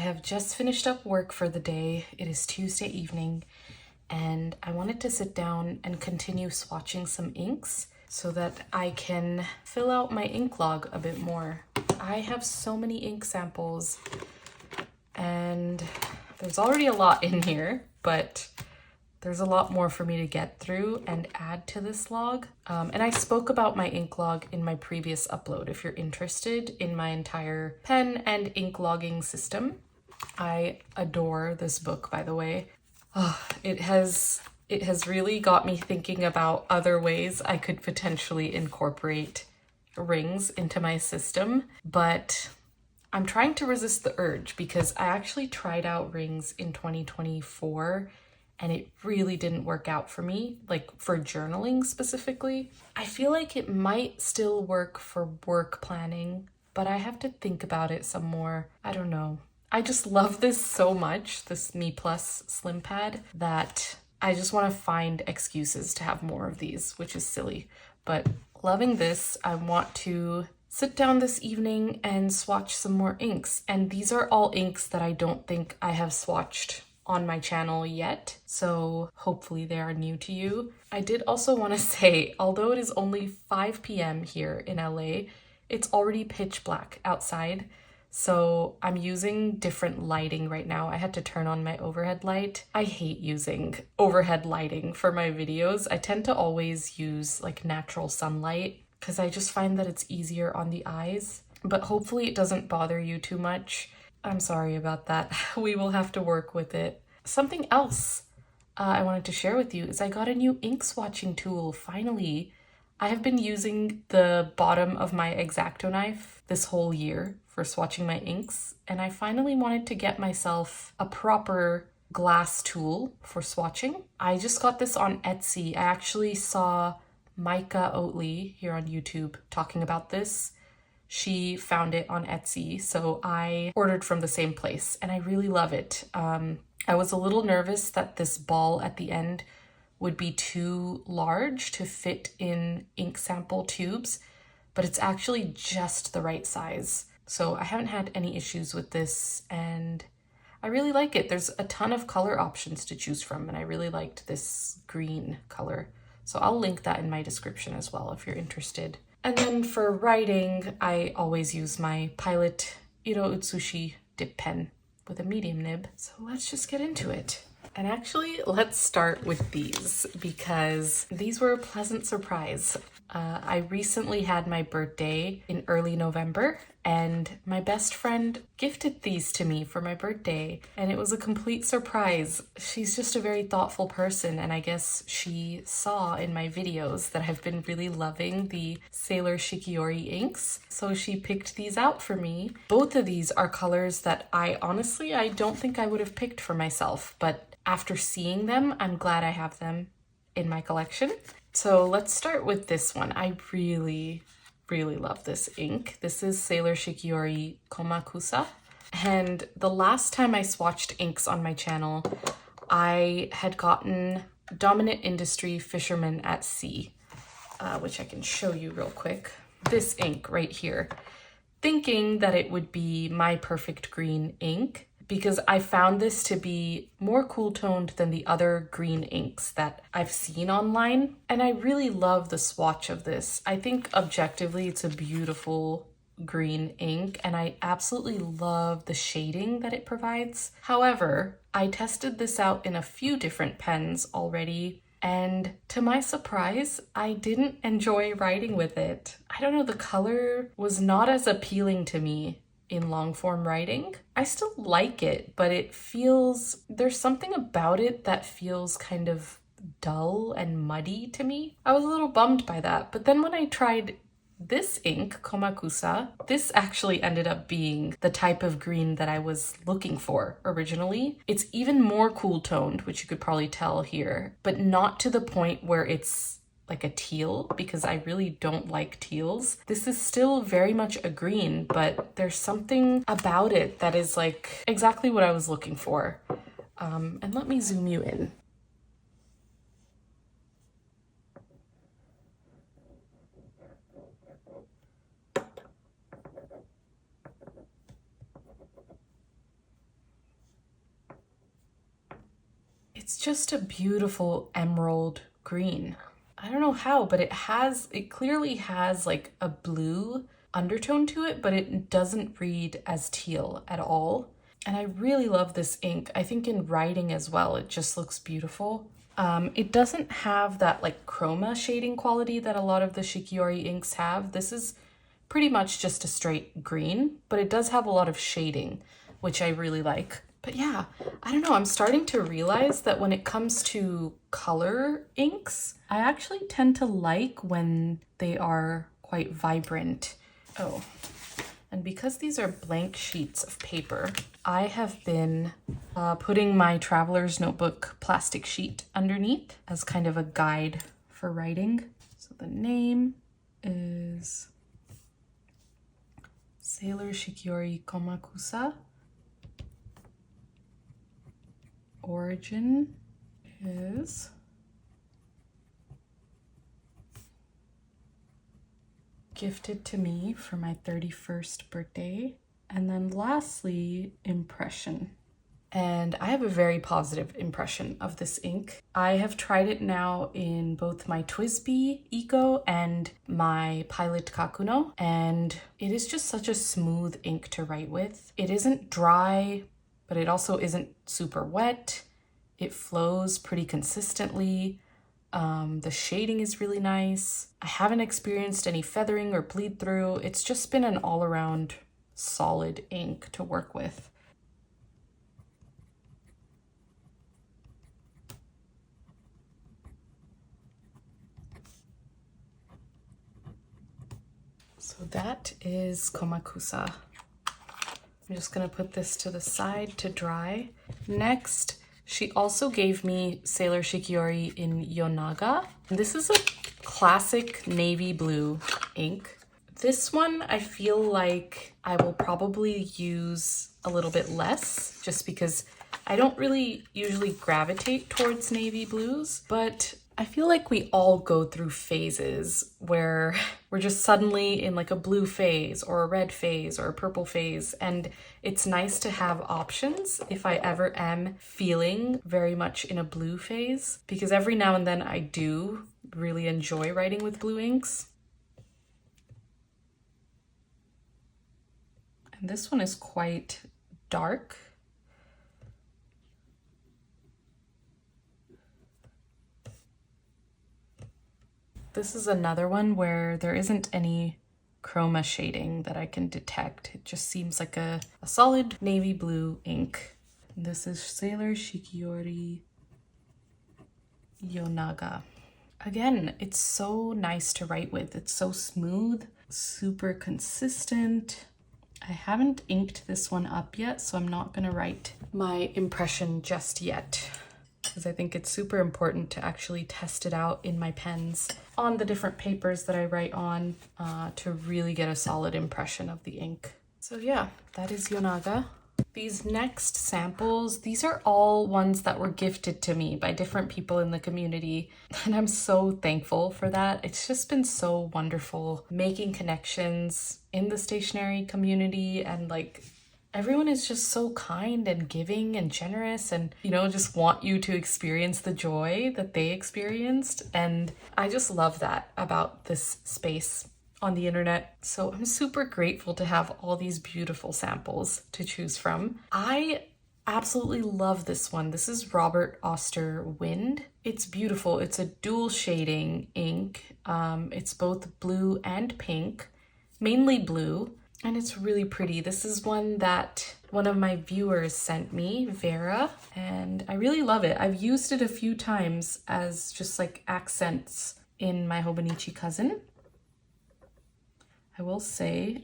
have just finished up work for the day. It is Tuesday evening, and I wanted to sit down and continue swatching some inks so that I can fill out my ink log a bit more. I have so many ink samples, and there's already a lot in here, but there's a lot more for me to get through and add to this log. And I spoke about my ink log in my previous upload if you're interested in my entire pen and ink logging system. I adore this book, by the way. It has really got me thinking about other ways I could potentially incorporate rings into my system, but I'm trying to resist the urge because I actually tried out rings in 2024 and it really didn't work out for me, like for journaling specifically. I feel like it might still work for work planning, but I have to think about it some more. I don't know. I just love this so much, this Me Plus Slim Pad, that I just want to find excuses to have more of these, which is silly. But loving this, I want to sit down this evening and swatch some more inks. And these are all inks that I don't think I have swatched on my channel yet, so hopefully they are new to you. I did also want to say, although it is only 5 p.m. here in LA, it's already pitch black outside, so I'm using different lighting right now. I had to turn on my overhead light. I hate using overhead lighting for my videos. I tend to always use like natural sunlight because I just find that it's easier on the eyes, but hopefully it doesn't bother you too much. I'm sorry about that. We will have to work with it. Something else I wanted to share with you is I got a new ink swatching tool, finally. I have been using the bottom of my X-Acto knife this whole year for swatching my inks, and I finally wanted to get myself a proper glass tool for swatching. I just got this on Etsy. I actually saw Maike Oatley here on YouTube talking about this. She found it on Etsy, so I ordered from the same place, and I really love it. I was a little nervous that this ball at the end would be too large to fit in ink sample tubes, but it's actually just the right size. So I haven't had any issues with this, and I really like it. There's a ton of color options to choose from, and I really liked this green color. So I'll link that in my description as well if you're interested. And then for writing, I always use my Pilot Iro Utsushi dip pen with a medium nib. So let's just get into it. And actually, let's start with these because these were a pleasant surprise. I recently had my birthday in early November, and my best friend gifted these to me for my birthday, and it was a complete surprise. She's just a very thoughtful person, and I guess she saw in my videos that I've been really loving the Sailor Shikiori inks, so she picked these out for me. Both of these are colors that I don't think I would have picked for myself, but after seeing them, I'm glad I have them in my collection. So let's start with this one. I really love this ink. This is Sailor Shikiori Komakusa. And the last time I swatched inks on my channel, I had gotten Dominant Industry Fisherman at Sea, which I can show you real quick. This ink right here, thinking that it would be my perfect green ink, because I found this to be more cool toned than the other green inks that I've seen online. And I really love the swatch of this. I think objectively it's a beautiful green ink, and I absolutely love the shading that it provides. However, I tested this out in a few different pens already, and to my surprise, I didn't enjoy writing with it. I don't know, the color was not as appealing to me in long form writing. I still like it, but there's something about it that feels kind of dull and muddy to me. I was a little bummed by that, but then when I tried this ink, Komakusa, this actually ended up being the type of green that I was looking for originally. It's even more cool toned, which you could probably tell here, but not to the point where it's like a teal, because I really don't like teals. This is still very much a green, but there's something about it that is like exactly what I was looking for. And let me zoom you in. it's just a beautiful emerald green. I don't know how, but it clearly has like a blue undertone to it, but it doesn't read as teal at all. And I really love this ink. I think in writing as well, it just looks beautiful. It doesn't have that like chroma shading quality that a lot of the Shikiori inks have. This is pretty much just a straight green, but it does have a lot of shading, which I really like. But yeah, I don't know, I'm starting to realize that when it comes to color inks, I actually tend to like when they are quite vibrant. Oh, and because these are blank sheets of paper, I have been putting my traveler's notebook plastic sheet underneath as kind of a guide for writing. So the name is Sailor Shikiori Komakusa. Origin is gifted to me for my 31st birthday. And then lastly, impression. And I have a very positive impression of this ink. I have tried it now in both my TWSBI Eco and my Pilot Kakuno, and it is just such a smooth ink to write with. It isn't dry, but it also isn't super wet. It flows pretty consistently. The shading is really nice. I haven't experienced any feathering or bleed through. It's just been an all-around solid ink to work with. So that is Komakusa. I'm just gonna put this to the side to dry. Next, she also gave me Sailor Shikiori in Yonaga. This is a classic navy blue ink. This one, I feel like I will probably use a little bit less just because I don't really usually gravitate towards navy blues, but I feel like we all go through phases where we're just suddenly in like a blue phase or a red phase or a purple phase. And it's nice to have options if I ever am feeling very much in a blue phase, because every now and then I do really enjoy writing with blue inks. And this one is quite dark. This is another one where there isn't any chroma shading that I can detect. It just seems like a solid navy blue ink. This is Sailor Shikiori Yonaga. Again, it's so nice to write with. It's so smooth, super consistent. I haven't inked this one up yet, so I'm not gonna write my impression just yet, because I think it's super important to actually test it out in my pens on the different papers that I write on to really get a solid impression of the ink. So yeah, that is Yonaga. These next samples, these are all ones that were gifted to me by different people in the community, and I'm so thankful for that. It's just been so wonderful making connections in the stationery community, and like everyone is just so kind and giving and generous and, you know, just want you to experience the joy that they experienced. And I just love that about this space on the internet. So I'm super grateful to have all these beautiful samples to choose from. I absolutely love this one. This is Robert Oster Wind. It's beautiful. It's a dual shading ink. It's both blue and pink, mainly blue. And it's really pretty. This is one that one of my viewers sent me, Vera, and I really love it. I've used it a few times as just like accents in my Hobonichi cousin. I will say,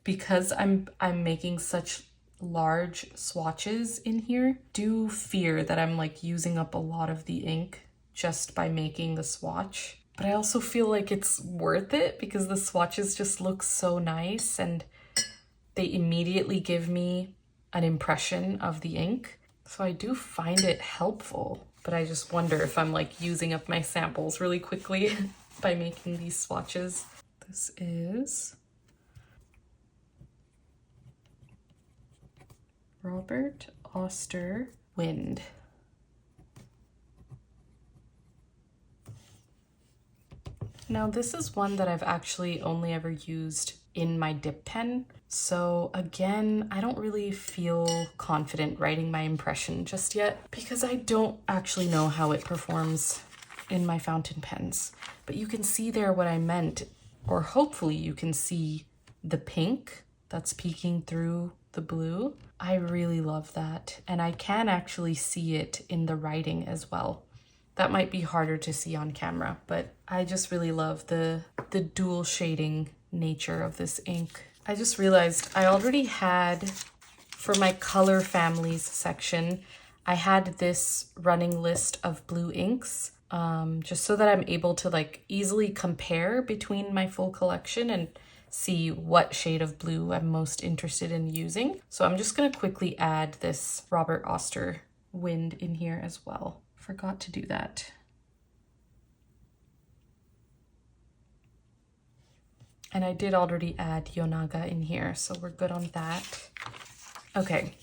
because I'm making such large swatches in here, do fear that I'm like using up a lot of the ink just by making the swatch. But I also feel like it's worth it because the swatches just look so nice and they immediately give me an impression of the ink. So I do find it helpful, but I just wonder if I'm like using up my samples really quickly by making these swatches. This is Robert Oster Wind. Now this is one that I've actually only ever used in my dip pen. So again, I don't really feel confident writing my impression just yet because I don't actually know how it performs in my fountain pens. But you can see there what I meant, or hopefully you can see the pink that's peeking through the blue. I really love that. And I can actually see it in the writing as well. That might be harder to see on camera, but I just really love the dual shading nature of this ink. I just realized I already had, for my color families section, I had this running list of blue inks, just so that I'm able to like easily compare between my full collection and see what shade of blue I'm most interested in using. So I'm just gonna quickly add this Robert Oster Wind in here as well. Forgot to do that. And I did already add Yonaga in here, so we're good on that. Okay,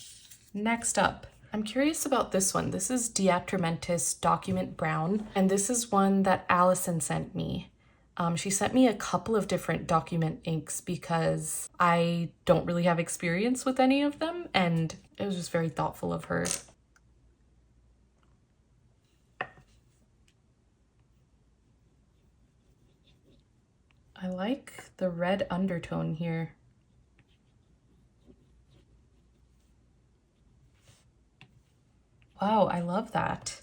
next up, I'm curious about this one. This is Diatramentis Document Brown, and this is one that Alison sent me. She sent me a couple of different document inks because I don't really have experience with any of them, and it was just very thoughtful of her. I like the red undertone here. Wow, I love that.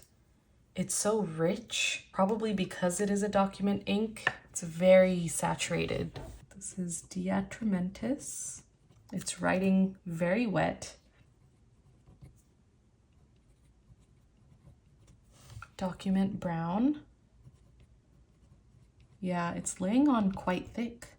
It's so rich, probably because it is a document ink. It's very saturated. This is Diatramentis. It's writing very wet. Document Brown. Yeah, it's laying on quite thick.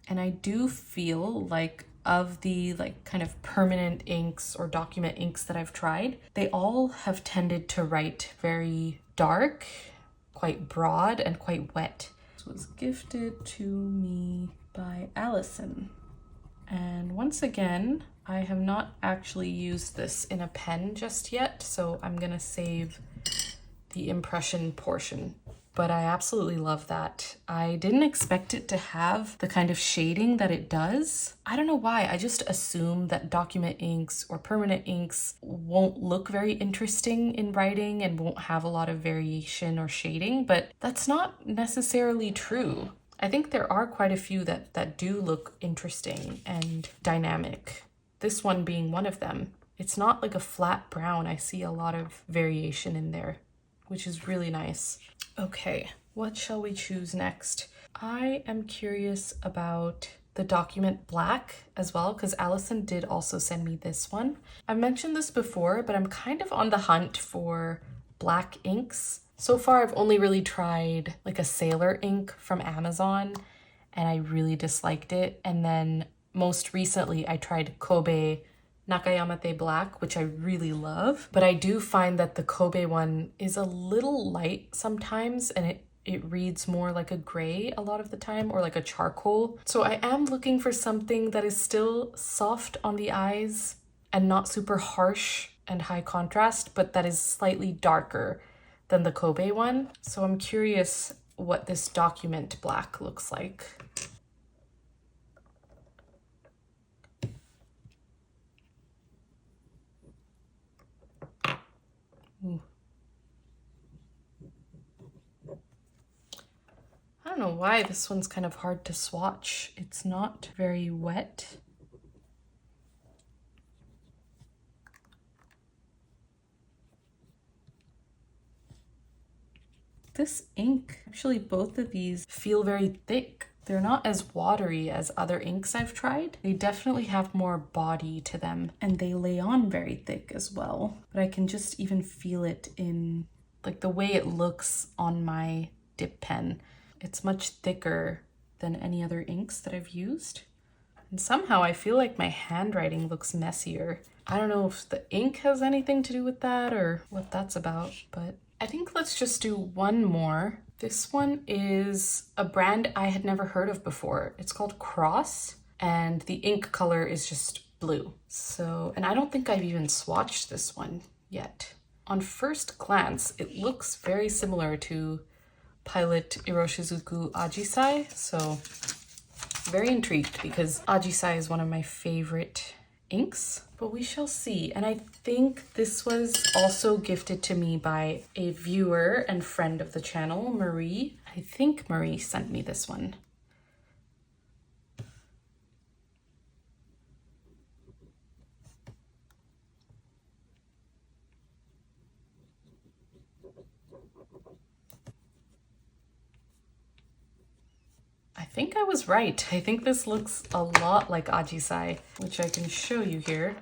And I do feel like of the like kind of permanent inks or document inks that I've tried, they all have tended to write very dark, quite broad, and quite wet. This was gifted to me by Alison. And once again, I have not actually used this in a pen just yet, so I'm gonna save the impression portion, but I absolutely love that. I didn't expect it to have the kind of shading that it does. I don't know why, I just assume that document inks or permanent inks won't look very interesting in writing and won't have a lot of variation or shading, but that's not necessarily true. I think there are quite a few that do look interesting and dynamic. This one being one of them. It's not like a flat brown. I see a lot of variation in there, which is really nice. Okay, what shall we choose next? I am curious about the document black as well, because Alison did also send me this one. I've mentioned this before, but I'm kind of on the hunt for black inks. So far, I've only really tried like a Sailor ink from Amazon, and I really disliked it. And then most recently, I tried Kobe Nakayamate Black, which I really love. But I do find that the Kobe one is a little light sometimes, and it reads more like a gray a lot of the time, or like a charcoal. So I am looking for something that is still soft on the eyes and not super harsh and high contrast, but that is slightly darker than the Kobe one. So I'm curious what this document black looks like. Ooh. I don't know why this one's kind of hard to swatch. It's not very wet. This ink, actually both of these feel very thick. They're not as watery as other inks I've tried. They definitely have more body to them, and they lay on very thick as well. But I can just even feel it in like the way it looks on my dip pen. It's much thicker than any other inks that I've used. And somehow I feel like my handwriting looks messier. I don't know if the ink has anything to do with that or what that's about, but I think let's just do one more. This one is a brand I had never heard of before. It's called Cross, and the ink color is just blue. So, and I don't think I've even swatched this one yet. On first glance, it looks very similar to Pilot Iroshizuku Ajisai, so very intrigued because Ajisai is one of my favorite inks, but we shall see. And I think this was also gifted to me by a viewer and friend of the channel, Marie. I think Marie sent me this one. I think I was right. I think this looks a lot like Ajisai, which I can show you here.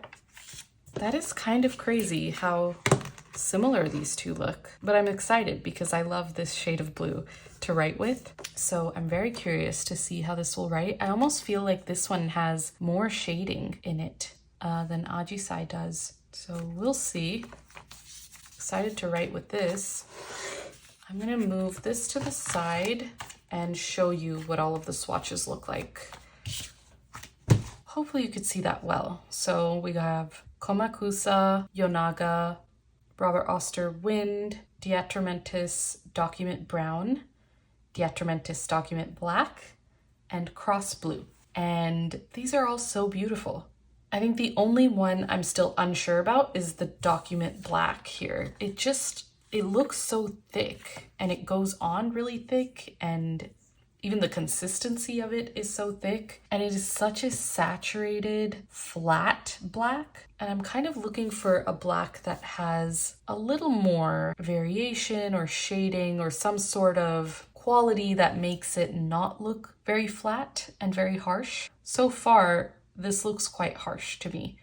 That is kind of crazy how similar these two look, but I'm excited because I love this shade of blue to write with. So I'm very curious to see how this will write. I almost feel like this one has more shading in it than Ajisai does. So we'll see. Excited to write with this. I'm gonna move this to the side and show you what all of the swatches look like. Hopefully you could see that well. So we have Komakusa, Yonaga, Robert Oster Wind, Diatramentis Document Brown, Diatramentis Document Black, and Cross Blue. And these are all so beautiful. I think the only one I'm still unsure about is the Document Black here. It looks so thick and it goes on really thick, and even the consistency of it is so thick, and it is such a saturated, flat black. And I'm kind of looking for a black that has a little more variation or shading or some sort of quality that makes it not look very flat and very harsh. So far, this looks quite harsh to me,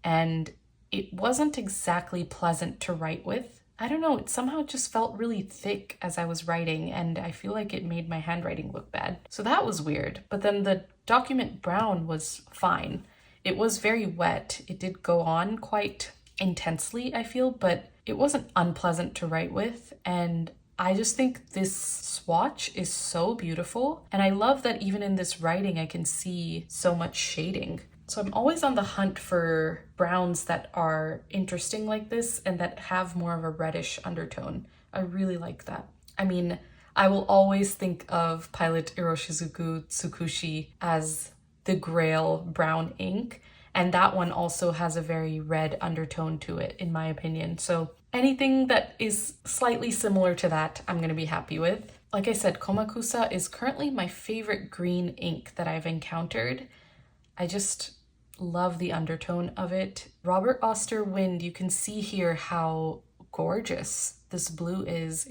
and it wasn't exactly pleasant to write with. I don't know, it somehow just felt really thick as I was writing, and I feel like it made my handwriting look bad. So that was weird. But then the Document Brown was fine. It was very wet. It did go on quite intensely, I feel, but it wasn't unpleasant to write with. And I just think this swatch is so beautiful. And I love that even in this writing, I can see so much shading. So I'm always on the hunt for browns that are interesting like this and that have more of a reddish undertone. I really like that. I mean, I will always think of Pilot Iroshizuku Tsukushi as the Grail brown ink, and that one also has a very red undertone to it, in my opinion. So anything that is slightly similar to that, I'm gonna be happy with. Like I said, Komakusa is currently my favorite green ink that I've encountered. I just love the undertone of it. Robert Oster Wind, you can see here how gorgeous this blue is.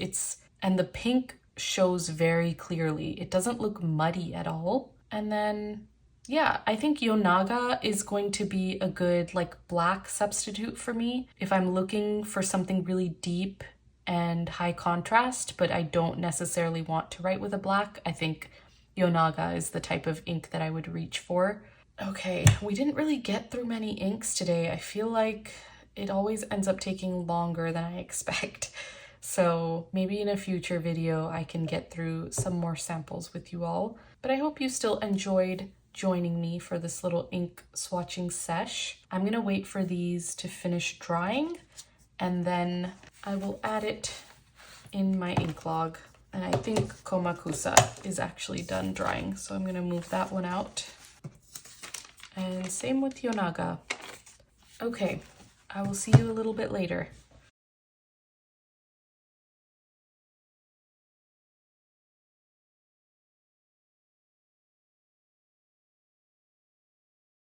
And the pink shows very clearly. It doesn't look muddy at all. And then, yeah, I think Yonaga is going to be a good like black substitute for me if I'm looking for something really deep and high contrast, but I don't necessarily want to write with a black. I think Yonaga is the type of ink that I would reach for. Okay, we didn't really get through many inks today. I feel like it always ends up taking longer than I expect. So maybe in a future video I can get through some more samples with you all. But I hope you still enjoyed joining me for this little ink swatching sesh. I'm gonna wait for these to finish drying, and then I will add it in my ink log. And I think Komakusa is actually done drying, so I'm gonna move that one out. And same with Yonaga. Okay, I will see you a little bit later.